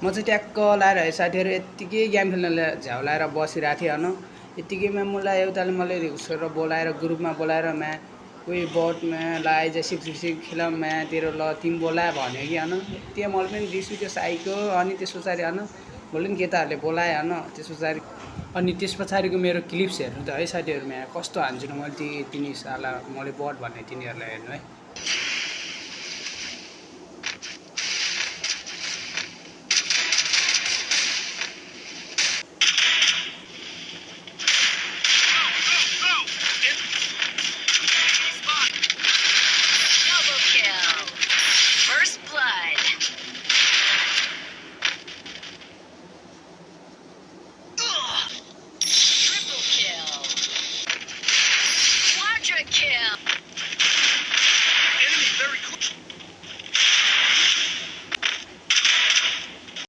म चाहिँ ट्याक्क लाएर है साथीहरू यत्तिकै गेम खेल्न झ्याउलाएर बसिरहेको थिएँ होइन। यत्तिकैमा मलाई एउटाले मलाई उसो बोलाएर ग्रुपमा बोलाएर म्या कोही बटमा ला आइज सिक्स खेल म्या तेरो ल तिमी बोला भन्यो कि होइन। त्यो मैले पनि रिस उठ्यो साइको। अनि त्यस पछाडि होइन मैले पनि केटाहरूले बोलाएँ होइन। त्यस पछाडि अनि त्यस पछाडिको मेरो क्लिप्स हेर्नु त है साथीहरू म्या कस्तो हान्छु मैले तिनी साला मैले बट भन्ने तिनीहरूलाई हेर्नु है।